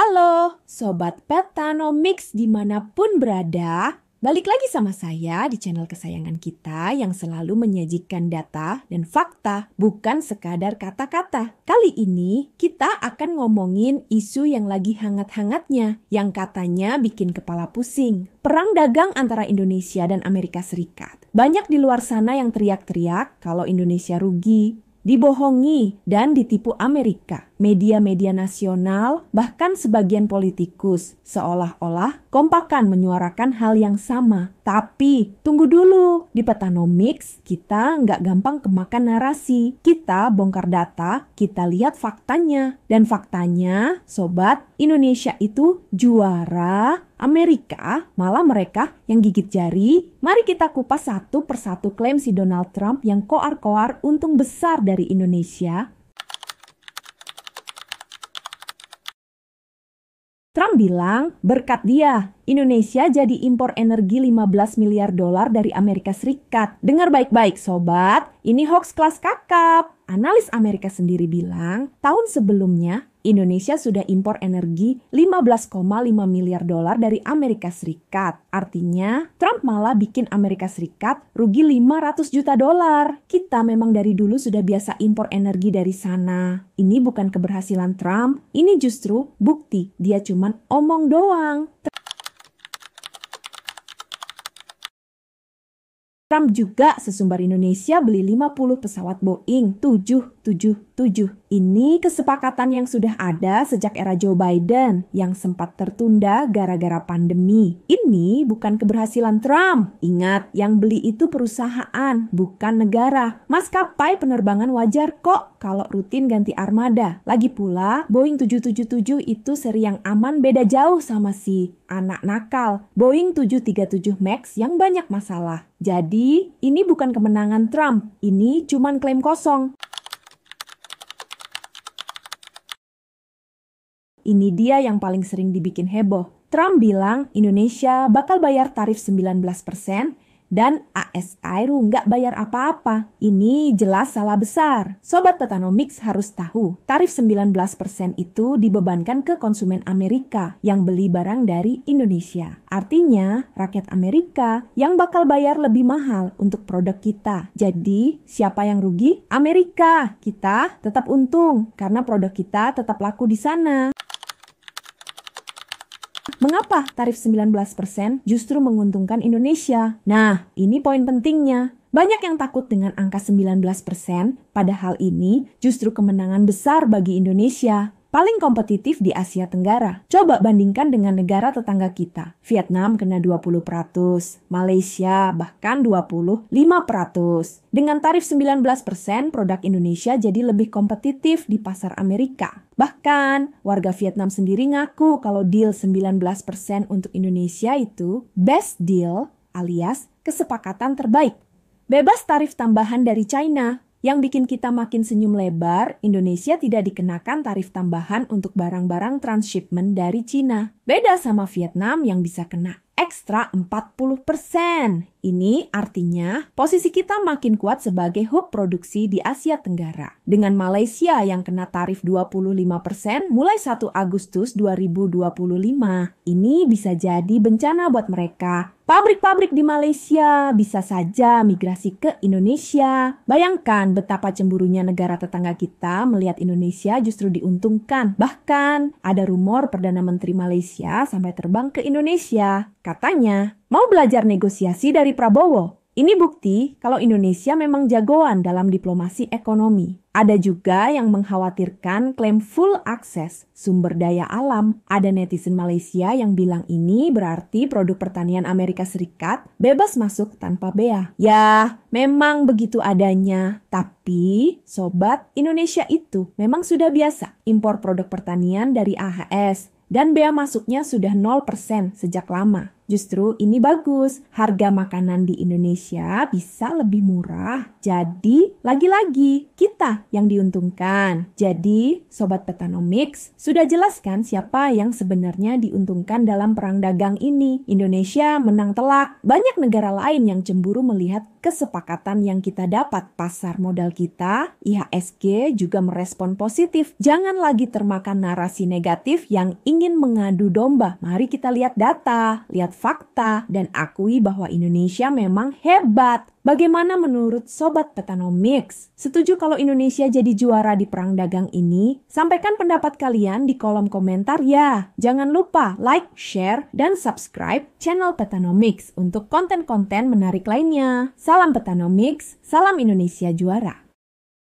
Halo, Sobat Petanomics dimanapun berada. Balik lagi sama saya di channel kesayangan kita yang selalu menyajikan data dan fakta, bukan sekadar kata-kata. Kali ini kita akan ngomongin isu yang lagi hangat-hangatnya, yang katanya bikin kepala pusing. Perang dagang antara Indonesia dan Amerika Serikat. Banyak di luar sana yang teriak-teriak kalau Indonesia rugi, dibohongi, dan ditipu Amerika. Media-media nasional, bahkan sebagian politikus, seolah-olah kompakan menyuarakan hal yang sama. Tapi, tunggu dulu. Di Petanomics, kita nggak gampang kemakan narasi. Kita bongkar data, kita lihat faktanya. Dan faktanya, Sobat, Indonesia itu juara, Amerika malah mereka yang gigit jari. Mari kita kupas satu persatu klaim si Donald Trump yang koar-koar untung besar dari Indonesia. Trump bilang, berkat dia, Indonesia jadi impor energi 15 miliar dolar dari Amerika Serikat. Dengar baik-baik sobat, ini hoax kelas kakap. Analis Amerika sendiri bilang, tahun sebelumnya Indonesia sudah impor energi 15,5 miliar dolar dari Amerika Serikat. Artinya, Trump malah bikin Amerika Serikat rugi 500 juta dolar. Kita memang dari dulu sudah biasa impor energi dari sana. Ini bukan keberhasilan Trump, ini justru bukti dia cuman omong doang. Trump juga sesumbar Indonesia beli 50 pesawat Boeing 777. Ini kesepakatan yang sudah ada sejak era Joe Biden yang sempat tertunda gara-gara pandemi. Ini bukan keberhasilan Trump. Ingat, yang beli itu perusahaan, bukan negara. Maskapai penerbangan wajar kok kalau rutin ganti armada. Lagi pula, Boeing 777 itu seri yang aman beda jauh sama si anak nakal Boeing 737 MAX yang banyak masalah. Jadi, ini bukan kemenangan Trump. Ini cuman klaim kosong. Ini dia yang paling sering dibikin heboh. Trump bilang Indonesia bakal bayar tarif 19% dan AS Aero nggak bayar apa-apa. Ini jelas salah besar. Sobat Petanomics harus tahu, tarif 19% itu dibebankan ke konsumen Amerika yang beli barang dari Indonesia. Artinya, rakyat Amerika yang bakal bayar lebih mahal untuk produk kita. Jadi, siapa yang rugi? Amerika. Kita tetap untung karena produk kita tetap laku di sana. Mengapa tarif 19% justru menguntungkan Indonesia? Nah, ini poin pentingnya. Banyak yang takut dengan angka 19%, padahal ini justru kemenangan besar bagi Indonesia. Paling kompetitif di Asia Tenggara. Coba bandingkan dengan negara tetangga kita. Vietnam kena 20%, Malaysia bahkan 25%. Dengan tarif 19%, produk Indonesia jadi lebih kompetitif di pasar Amerika. Bahkan, warga Vietnam sendiri ngaku kalau deal 19% untuk Indonesia itu best deal alias kesepakatan terbaik. Bebas tarif tambahan dari China. Yang bikin kita makin senyum lebar, Indonesia tidak dikenakan tarif tambahan untuk barang-barang transshipment dari Cina. Beda sama Vietnam yang bisa kena ekstra 40%. Ini artinya posisi kita makin kuat sebagai hub produksi di Asia Tenggara. Dengan Malaysia yang kena tarif 25% mulai 1 Agustus 2025. Ini bisa jadi bencana buat mereka. Pabrik-pabrik di Malaysia bisa saja migrasi ke Indonesia. Bayangkan betapa cemburunya negara tetangga kita melihat Indonesia justru diuntungkan. Bahkan ada rumor Perdana Menteri Malaysia sampai terbang ke Indonesia. Katanya, mau belajar negosiasi dari Prabowo. Ini bukti kalau Indonesia memang jagoan dalam diplomasi ekonomi. Ada juga yang mengkhawatirkan klaim full akses sumber daya alam. Ada netizen Malaysia yang bilang ini berarti produk pertanian Amerika Serikat bebas masuk tanpa bea. Ya, memang begitu adanya. Tapi, sobat, Indonesia itu memang sudah biasa impor produk pertanian dari AHS. Dan bea masuknya sudah 0% sejak lama. Justru ini bagus, harga makanan di Indonesia bisa lebih murah. Jadi, lagi-lagi kita yang diuntungkan. Jadi, Sobat Petanomics, sudah jelaskan siapa yang sebenarnya diuntungkan dalam perang dagang ini. Indonesia menang telak. Banyak negara lain yang cemburu melihat kesepakatan yang kita dapat. Pasar modal kita, IHSG juga merespon positif. Jangan lagi termakan narasi negatif yang ingin mengadu domba. Mari kita lihat data, lihat fakta, dan akui bahwa Indonesia memang hebat. Bagaimana menurut Sobat Petanomics? Setuju kalau Indonesia jadi juara di perang dagang ini? Sampaikan pendapat kalian di kolom komentar ya. Jangan lupa like, share, dan subscribe channel Petanomics untuk konten-konten menarik lainnya. Salam Petanomics, salam Indonesia juara.